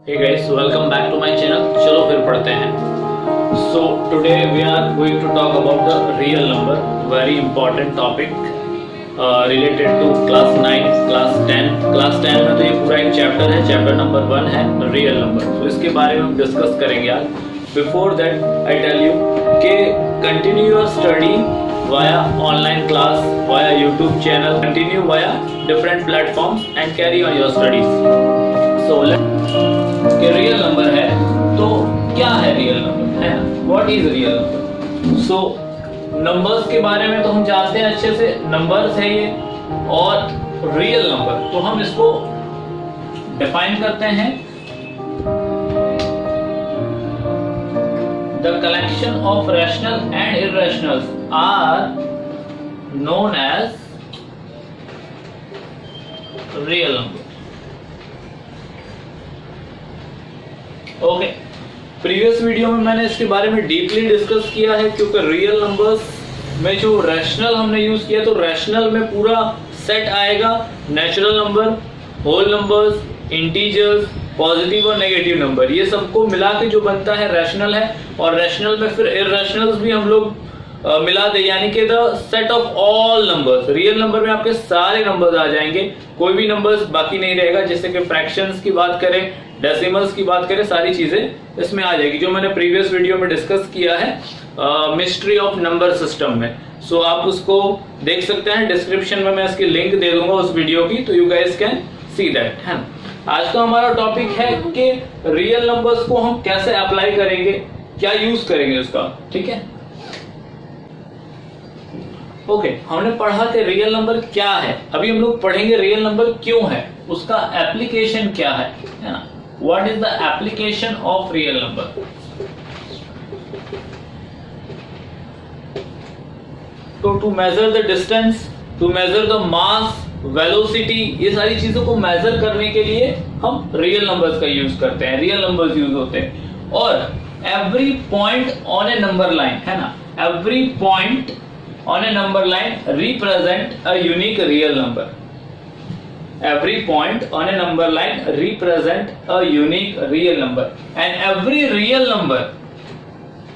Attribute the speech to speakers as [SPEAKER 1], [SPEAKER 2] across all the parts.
[SPEAKER 1] Hey guys, welcome back to my channel. चलो फिर पढ़ते हैं. So today we are going to talk about the real number, very important topic related to class 9, class 10. Class 10 में तो ये पूरा एक चैप्टर है, चैप्टर नंबर 1 है रियल नंबर. तो इसके बारे में हम डिस्कस करेंगे आज. Before that I tell you कि continue your study via online class, via YouTube channel, continue via different platforms and carry on your studies. So कि रियल नंबर है तो क्या है रियल नंबर, है ना? What is real number? So numbers के बारे में तो हम जानते हैं अच्छे से, नंबर्स है ये. और रियल नंबर तो हम इसको डिफाइन करते हैं, the collection of rational and irrationals are known as real number. Okay, previous video में मैंने इसके बारे में डीपली डिस्कस किया है, क्योंकि रियल नंबर्स में जो रैशनल हमने यूज किया तो रैशनल में पूरा सेट आएगा, natural number, whole numbers, integers, positive और नेगेटिव नंबर, ये सबको मिला के जो बनता है रैशनल है. और रैशनल में फिर इररेशनल्स भी हम लोग मिला दे, यानी कि the set of all numbers. Real number में आपके सारे नंबर्स आ जाएंगे, कोई भी नंबर्स बाकी नहीं रहेगा. जैसे कि फ्रैक्शंस की बात करें, डेसिमल्स की बात करें, सारी चीजें इसमें आ जाएगी, जो मैंने प्रीवियस वीडियो में डिस्कस किया है मिस्ट्री ऑफ नंबर सिस्टम में. सो आप उसको देख सकते हैं, डिस्क्रिप्शन में मैं इसकी लिंक दे दूंगा उस वीडियो की, तो you guys can see that, है ना. आज का हमारा टॉपिक है कि रियल नंबर्स को हम कैसे अप्लाई करेंगे, क्या यूज करेंगे उसका. ठीक है, ओके. हमने पढ़ा कि रियल नंबर क्या है, अभी हम लोग पढ़ेंगे रियल नंबर क्यों है, उसका एप्लीकेशन क्या है ना. What is the application of real number? So to measure the distance, to measure the mass, velocity, ये सारी चीजों को मेजर करने के लिए हम रियल नंबर्स का यूज करते हैं, रियल नंबर्स यूज होते हैं. और every point on A number line, है ना, every point on A number line represent a unique real number. Every point on a number line represent a unique real number, and every real number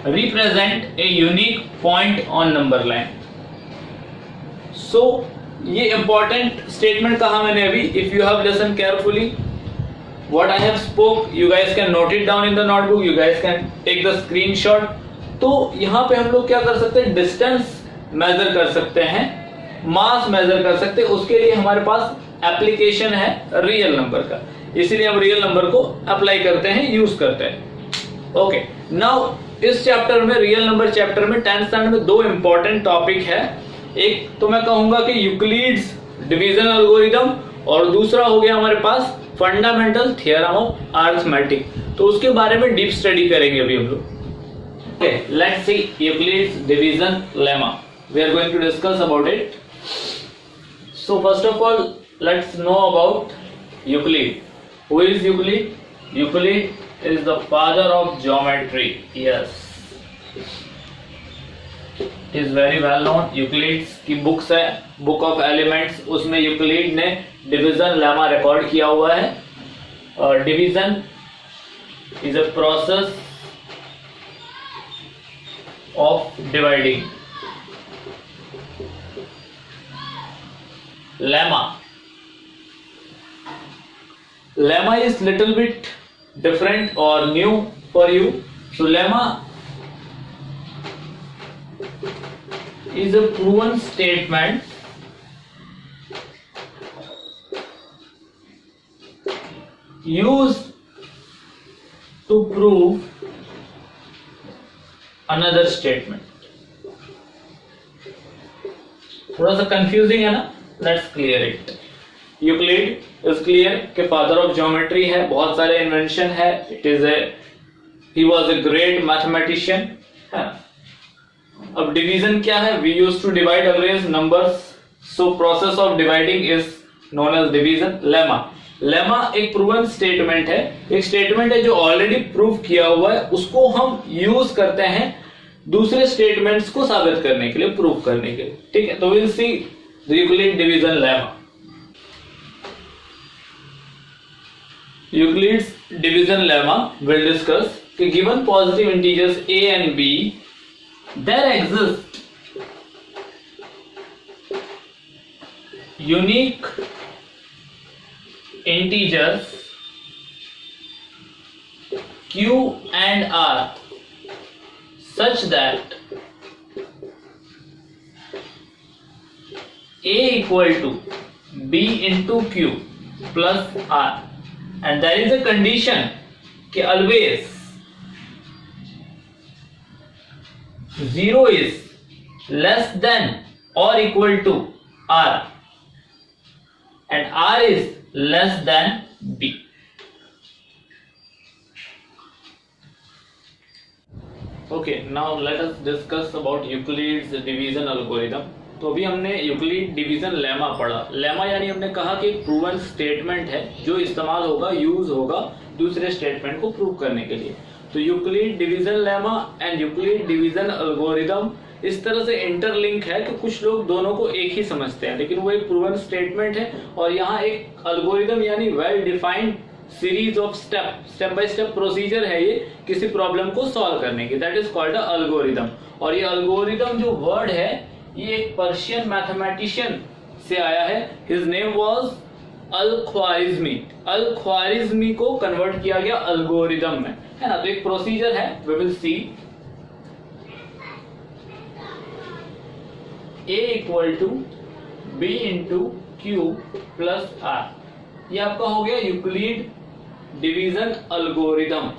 [SPEAKER 1] represent a unique point on number line. So ये important statement कहा मैंने अभी. If you have listened carefully what I have spoke, you guys can note it down in the notebook, you guys can take the screenshot. तो यहाँ पे हम लोग क्या कर सकते हैं, डिस्टेंस मेजर कर सकते हैं, मास मेजर कर सकते हैं. उसके लिए हमारे पास एप्लीकेशन है रियल नंबर का, इसीलिए हम रियल नंबर को अप्लाई करते हैं, यूज करते हैं. ओके, नाउ इस चैप्टर में, रियल नंबर चैप्टर में 10th स्टैंडर्ड में दो इंपॉर्टेंट टॉपिक है. एक तो मैं कहूंगा कि यूक्लिड्स डिवीजन एल्गोरिथम, और दूसरा हो गया हमारे पास फंडामेंटल थ्योरम ऑफ अरिथमेटिक. तो उसके बारे में डीप स्टडी करेंगे अभी हम लोग. Okay, let's see Euclid's division lemma. We are going to discuss about it. So first of all let's know about Euclid. Who is Euclid? Euclid is the father of geometry. Yes, it is very well known. Euclid की books है, book of elements, उसमें Euclid ने division lemma record किया हुआ है. और division is a process of dividing. Lemma is little bit different or new for you. So lemma is a proven statement used to prove another statement. थोड़ा सा confusing है ना, let's clear it. Euclid is clear कि father of geometry है, बहुत सारे invention है. It is he was a great mathematician. अब डिवीजन क्या है, we use to divide always numbers, so process of dividing is known as division. Lemma एक proven statement है, एक स्टेटमेंट है जो ऑलरेडी प्रूव किया हुआ है, उसको हम यूज करते हैं दूसरे स्टेटमेंट्स को साबित करने के लिए, प्रूव करने के लिए. ठीक है, तो will see Euclid division lemma. Euclid's division lemma we'll discuss कि given positive integers a and b there exist unique integers q and r such that a equal to b into q plus r and there is a condition कि always 0 is less than or equal to r and r is less than b. Okay, now let us discuss about Euclid's division algorithm. तो अभी हमने Euclid division lemma पढ़ा. Lemma यानी हमने कहा कि एक प्रूवन स्टेटमेंट है जो इस्तेमाल होगा, यूज होगा दूसरे स्टेटमेंट को प्रूव करने के लिए. तो Euclid division lemma and Euclid division algorithm इस तरह से इंटरलिंक है कि कुछ लोग दोनों को एक ही समझते हैं, लेकिन वो एक प्रूवन स्टेटमेंट है और यहाँ एक एल्गोरिथम यानी well defined series of step by step procedure है ये किसी प्रॉब्लम को सॉल्व करने की. That is called a algorithm. और ये एल्गोरिथम जो वर्ड है ये एक पर्शियन मैथमेटिशियन से आया है. His name was al Khwarizmi. Al Khwarizmi को कन्वर्ट किया गया एल्गोरिथम में, है ना. तो एक प्रोसीजर है, we will see. a equal to b into q plus r. ये आपका हो गया यूक्लिड डिवीजन एल्गोरिथम.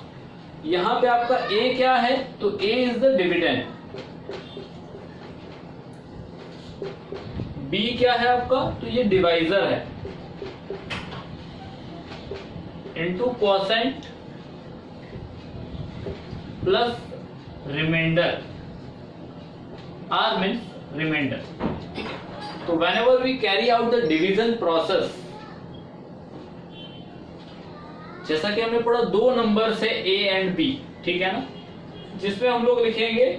[SPEAKER 1] यहां पे आपका a क्या है, तो a is the dividend. b क्या है आपका, तो ये डिवाइजर है into quotient plus remainder. r means remainder. तो whenever we carry out the division process, जैसा कि हमने पढ़ा दो नंबर से a एंड b, ठीक है ना, जिसमें हम लोग लिखेंगे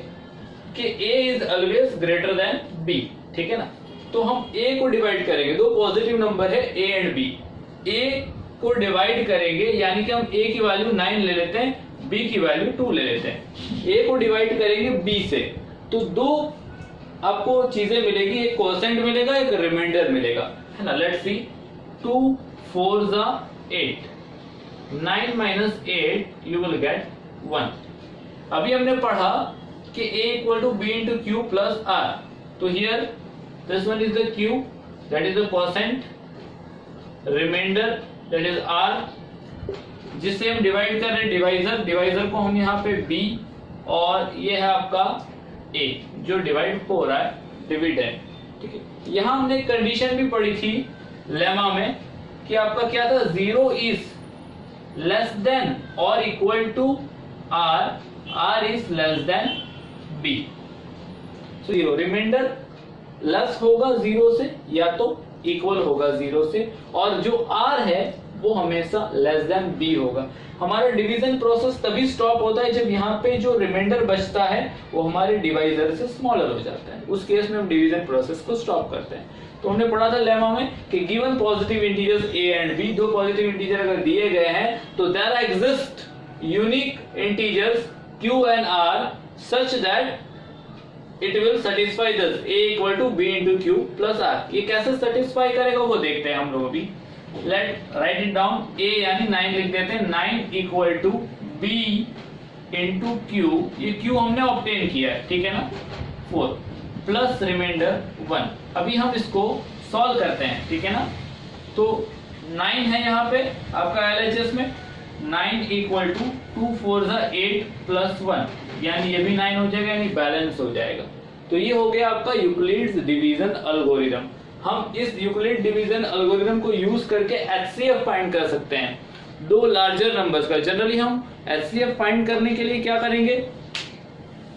[SPEAKER 1] कि a is always greater than b, ठीक है ना. तो हम a को डिवाइड करेंगे, दो पॉजिटिव नंबर है a एंड b. a को डिवाइड करेंगे यानी कि हम a की वैल्यू 9 ले लेते हैं, b की वैल्यू 2 ले लेते हैं. a को डिवाइड करेंगे b से, तो दो आपको चीजें मिलेगी, एक क्वोशेंट मिलेगा, एक रिमाइंडर मिलेगा, है ना. Let's see. 2 4 जा 8, 9 माइनस 8 यू विल गेट 1. अभी हमने पढ़ा कि a equal to b into q plus r. तो here this one is the q, that is the quotient, remainder that is r, जिससे हम डिवाइड कर रहे हैं डिवाइजर. डिवाइजर को हम यहाँ पे b और ये है आपका a जो डिवाइड हो रहा है, डिविडेंड, ठीक है. यहाँ हमने एक कंडीशन भी पढ़ी थी लेमा में कि आपका क्या था, 0 इज लेस देन और equal to r, r is less than b. सो 0 रिमाइंडर लेस होगा 0 से या तो इक्वल होगा 0 से, और जो r है वो हमेशा लेस देन b होगा. हमारा डिवीजन प्रोसेस तभी स्टॉप होता है जब यहाँ पे जो रिमाइंडर बचता है वो हमारे डिवाइजर से स्मॉलर हो जाता है. उस केस में हम डिवीजन प्रोसेस को स्टॉप करते हैं. तो हमने पढ़ा था लेमा में कि given positive integers a and b, दो पॉजिटिव इंटीजर अगर दिए गए हैं तो there exist unique integers q and r such that it will satisfy this a equal to b into q plus r. ये कैसे सेटिस्फाई करेगा वो देखते हैं हम लोग अभी. Let write it down. a यानी 9 लिख देते हैं. 9 equal to b into q, ये q हमने ऑब्टेन किया है, ठीक है ना, 4 प्लस रिमाइंडर 1. अभी हम इसको सॉल्व करते हैं, ठीक है ना. तो 9 है यहाँ पे आपका LHS में. 9 इक्वल टू 2 4 जा 8 प्लस 1, यानी ये भी 9 हो जाएगा, यानी बैलेंस हो जाएगा. तो ये हो गया आपका यूक्लिड्स डिवीजन एल्गोरिथम. हम इस यूक्लिड डिवीजन एल्गोरिथम को यूज करके HCF फाइंड कर सकते हैं दो लार्जर नंबर्स का. जनरली हम HCF फाइंड करने के लिए क्या करेंगे,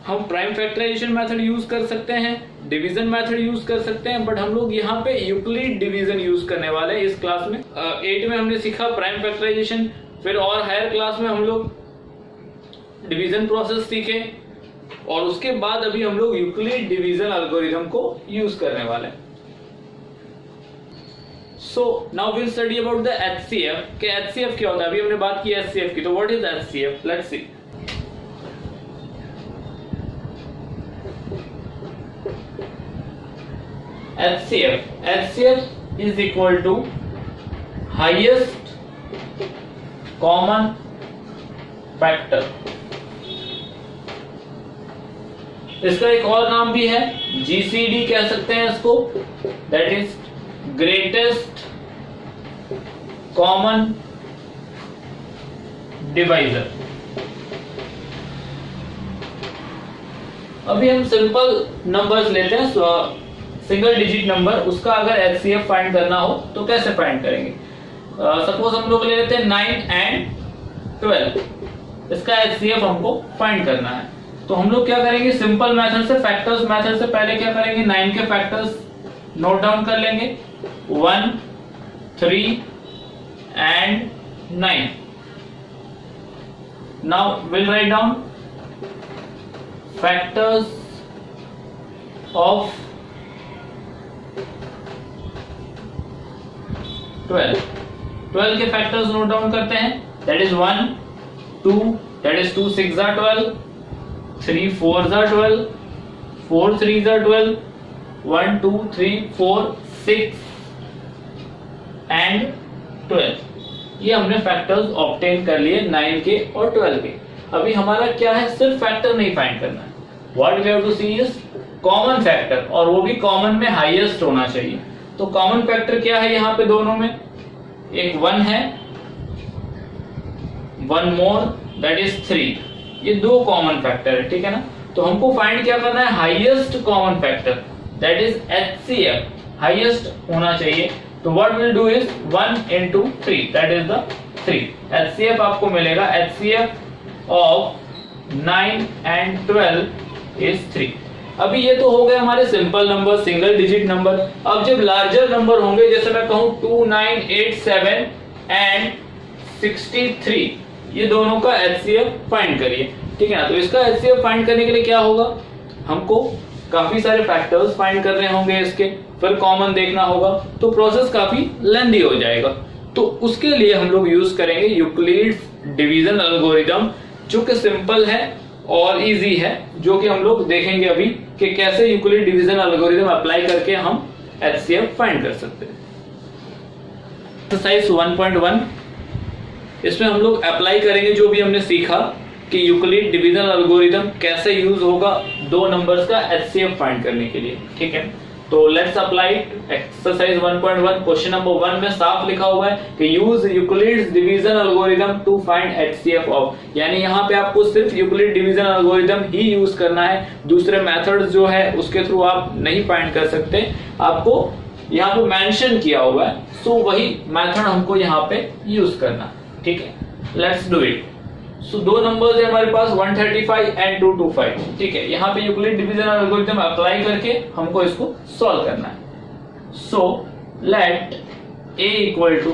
[SPEAKER 1] हम प्राइम फैक्टराइजेशन मेथड यूज कर सकते हैं, डिवीजन मेथड यूज कर सकते हैं, बट हम लोग यहाँ पे यूक्लिड डिवीजन यूज करने वाले हैं इस क्लास में. 8 में हमने सीखा प्राइम फैक्टराइजेशन, फिर और हायर क्लास में हम लोग डिवीजन प्रोसेस सीखे, और उसके बाद अभी हम लोग यूक्लिड डिवीजन एल्गोरिथम को यूज करने वाले हैं. So now will study about the HCF कि एचसीएफ क्या होता है। अभी हमने बात की एचसीएफ की, तो what is HCF, let's see. HCF is equal to highest common factor। इसका एक और नाम भी है, GCD कह सकते हैं इसको, that is greatest common divisor. अभी हम सिंपल नंबर्स लेते हैं, सिंगल डिजिट नंबर, उसका अगर एचसीएफ फाइंड करना हो तो कैसे फाइंड करेंगे। सपोज हम लोग ले लेते हैं 9 एंड 12, इसका एचसीएफ हमको फाइंड करना है। तो हम लोग क्या करेंगे, सिंपल मेथड से, फैक्टर्स मेथड से पहले क्या करेंगे, 9 के फैक्टर्स नोट डाउन कर लेंगे, 1, 3 and 9। Now will write down factors of 12 के फैक्टर्स नोट डाउन करते हैं, that is 1, 2, that is 2 6 are 12, 3 4 are 12, 4 3 are 12, 1 2 3 4 6 and 12। ये हमने फैक्टर्स ऑब्टेन कर लिए 9 के और 12 के। अभी हमारा क्या है, सिर्फ फैक्टर नहीं फाइंड करना है, what we have to see is common factor, और वो भी कॉमन में हाईएस्ट होना चाहिए। तो कॉमन फैक्टर क्या है यहाँ पे दोनों में, एक 1 है, 1 मोर दैट इज 3, ये दो कॉमन फैक्टर है, ठीक है ना। तो हमको फाइंड क्या करना है, highest common factor, that is HCF, highest होना चाहिए। तो what will do is 1 into 3, that is the 3। HCF आपको मिलेगा, एचसीएफ ऑफ 9 एंड 12 इज 3। अभी ये तो हो गए हमारे simple number, single digit number. अब जब लार्जर नंबर होंगे, जैसे मैं कहूं 2 9 8 7 एंड 63, ये दोनों का एचसीएफ फाइंड करिए, ठीक है ना। तो इसका एचसीएफ फाइंड करने के लिए क्या होगा, हमको काफी सारे फैक्टर्स फाइंड करने होंगे इसके, फिर कॉमन देखना होगा, तो प्रोसेस काफी लेंथी हो जाएगा। तो उसके लिए हम लोग यूज करेंगे यूक्लिड्स डिवीजन एल्गोरिथम, जो कि सिंपल है और इजी है, जो कि हम लोग देखेंगे अभी कि कैसे यूक्लिड डिवीजन एल्गोरिथम अप्लाई करके हम एचसीएफ फाइंड कर सकते हैं। एक्सरसाइज 1.1, इसमें हम लोग अप्लाई करेंगे जो भी हमने सीखा कि यूक्लिड डिवीजन एल्गोरिथम कैसे यूज होगा दो नंबर्स का एचसीएफ फाइंड करने के लिए, ठीक है। तो let's apply exercise 1.1। Question number 1 में साफ लिखा हुआ है कि use Euclid's division algorithm to find HCF of, यानी यहाँ पे आपको सिर्फ यूक्लिड डिवीजन एल्गोरिथम ही यूज करना है, दूसरे मेथड्स जो है उसके थ्रू आप नहीं फाइंड कर सकते। आपको यहाँ पे मेंशन किया हुआ है, सो वही मेथड हमको यहाँ पे यूज करना, ठीक है। Let's do it. सो दो नंबर्स है हमारे पास 135 एंड 225, ठीक है। यहाँ पे यूक्लिड डिवीजन एल्गोरिथम अप्लाई करके हमको इसको सॉल्व करना है। So let a equal to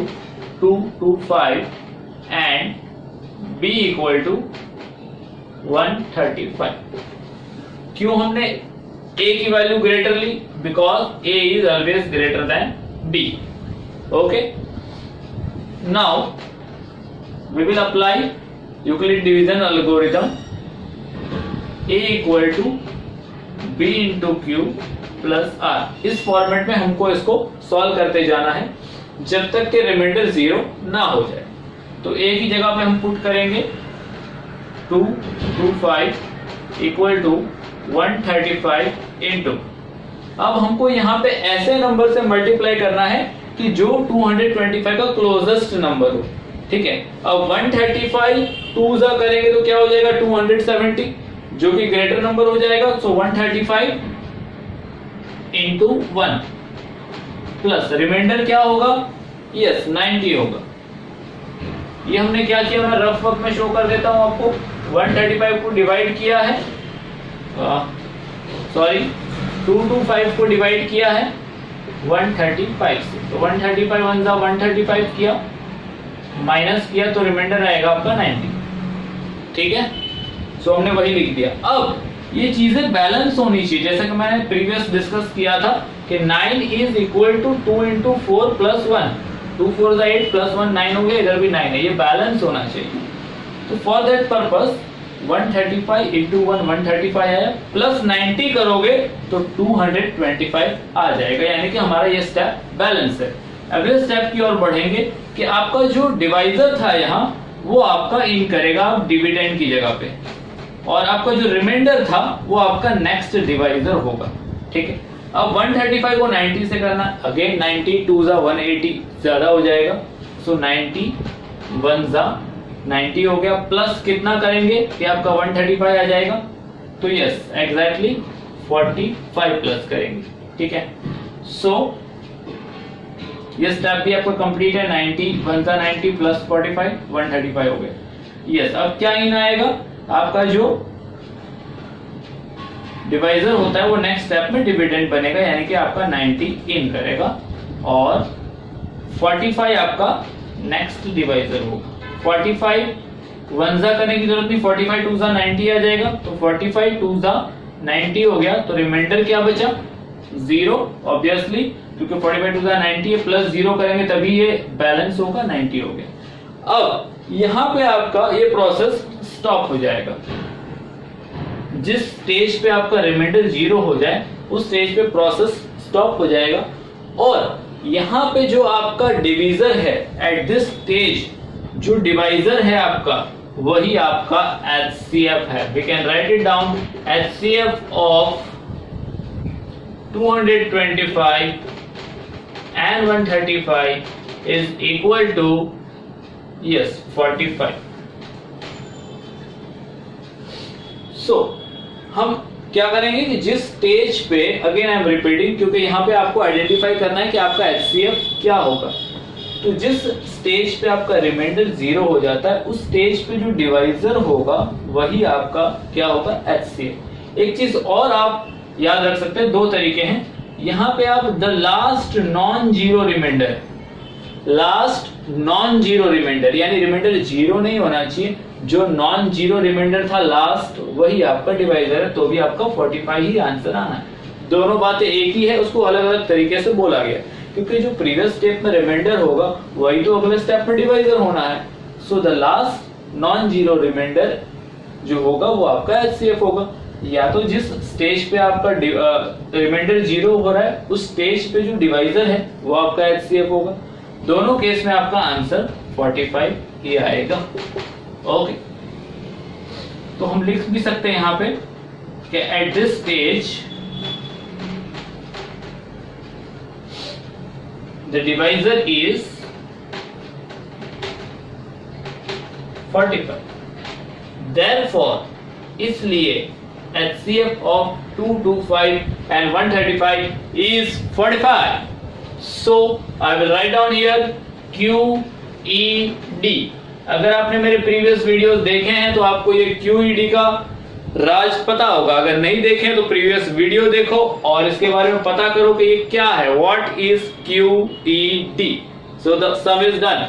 [SPEAKER 1] 225 and b equal to 135। क्यों हमने a की वैल्यू ग्रेटर ली, because a is always greater than b, okay. Now we will apply Euclid division algorithm a equal to b into q plus r। इस format में हमको इसको solve करते जाना है जब तक कि रिमाइंडर 0 ना हो जाए। तो a की जगह पे हम पुट करेंगे 225 इक्वल टू 135 इंटू, अब हमको यहाँ पे ऐसे नंबर से मल्टीप्लाई करना है कि जो 225 का क्लोजेस्ट नंबर हो, ठीक है। अब 135 2 जा करेंगे तो क्या हो जाएगा 270, जो कि ग्रेटर नंबर हो जाएगा। सो 135 इंटू 1 प्लस रिमाइंडर क्या होगा, यस 90 होगा। ये हमने क्या किया, मैं रफ वर्क में शो कर देता हूं आपको। 135 को डिवाइड किया है, सॉरी 225 को डिवाइड किया है 135 से, तो 135 1 जा 135 किया, माइनस किया तो रिमाइंडर आएगा आपका 90, ठीक है। सो हमने वही लिख दिया। अब ये चीजें बैलेंस होनी चाहिए, जैसे कि मैंने प्रीवियस डिस्कस किया था कि 9 is equal to 2 into 4 plus 1, 2 4 is 8 plus 1 9 हो गया, इधर भी 9 है, ये बैलेंस होना चाहिए। तो फॉर दैट पर्पस 135 इंटू 1 135 आया, प्लस 90 करोगे तो 225 आ जाएगा, यानी कि हमारा ये स्टेप बैलेंस है। अगले स्टेप की ओर बढ़ेंगे कि आपका जो डिवाइजर था यहाँ वो आपका इन करेगा आप डिविडेंड की जगह पे, और आपका जो रिमाइंडर था वो आपका नेक्स्ट डिवाइजर होगा। ठीक है, अब 135 को 90 से करना, अगेन 90 2 जा 180 ज्यादा हो जाएगा, सो 90 1 जा 90 हो गया, प्लस कितना करेंगे कि आपका 135 आ जाएगा, तो यस एग्जैक्टली 45 प्लस करेंगे। ठीक है, सो ये स्टेप भी आपका कंप्लीट है। 90 1 जा 90 प्लस 45 135 हो गया। यस, अब क्या इन आएगा, आपका जो डिवाइजर होता है वो नेक्स्ट स्टेप में डिविडेंड बनेगा, यानी कि आपका 90 इन करेगा और 45 आपका नेक्स्ट डिवाइजर होगा। 45 1 जा करने की जरूरत नहीं, 45 2 जा 90 आ जाएगा, तो 45 2 जा 90 हो गया, तो रिमाइंडर क्या बचा 0 ऑब्वियसली, क्योंकि 45 2 जा 90 है, प्लस 0 करेंगे तभी ये बैलेंस होगा, 90 हो गया। अब यहाँ पे आपका ये प्रोसेस स्टॉप हो जाएगा। जिस स्टेज पे आपका रिमाइंडर 0 हो जाए उस स्टेज पे प्रोसेस स्टॉप हो जाएगा, और यहाँ पे जो आपका डिवीजर है एट दिस स्टेज, जो डिवाइजर है आपका वही आपका HCF है। We can write it down, HCF of 225 and 135 is equal to yes 45. So हम क्या करेंगे कि जिस स्टेज पे, अगेन आई एम रिपीटिंग क्योंकि यहाँ पे आपको आइडेंटिफाई करना है कि आपका HCF क्या होगा, तो जिस स्टेज पे आपका रिमाइंडर 0 हो जाता है उस स्टेज पे जो डिवाइजर होगा वही आपका क्या होगा HCF। एक चीज और आप याद रख सकते हैं, दो तरीके हैं, यहाँ पे आप the last non zero reminder, last non zero reminder यानी रिमाइंडर 0 नहीं होना चाहिए, जो नॉन जीरो रिमाइंडर था लास्ट वही आपका डिवाइजर है, तो भी आपका 45 ही आंसर आना है। दोनों बातें एक ही है, उसको अलग अलग तरीके से बोला गया, क्योंकि जो प्रीवियस स्टेप में रिमाइंडर होगा वही तो अगले स्टेप में डिवाइजर होना है। So the last non zero reminder जो होगा वो आपका HCF होगा। या तो जिस स्टेज पे आपका रिमाइंडर 0 हो रहा है उस स्टेज पे जो डिवाइजर है वो आपका HCF होगा। दोनों केस में आपका आंसर 45 ही आएगा। ओके, तो हम लिख भी सकते हैं यहाँ पे कि eight this stage the divisor is 45, therefore इसलिए HCF of 225 and 135 is 45. So I will write down here QED. अगर आपने मेरे प्रीवियस वीडियोस देखे हैं तो आपको ये QED का राज पता होगा, अगर नहीं देखे तो प्रीवियस वीडियो देखो और इसके बारे में पता करो कि ये क्या है, what is QED। So the sum is done.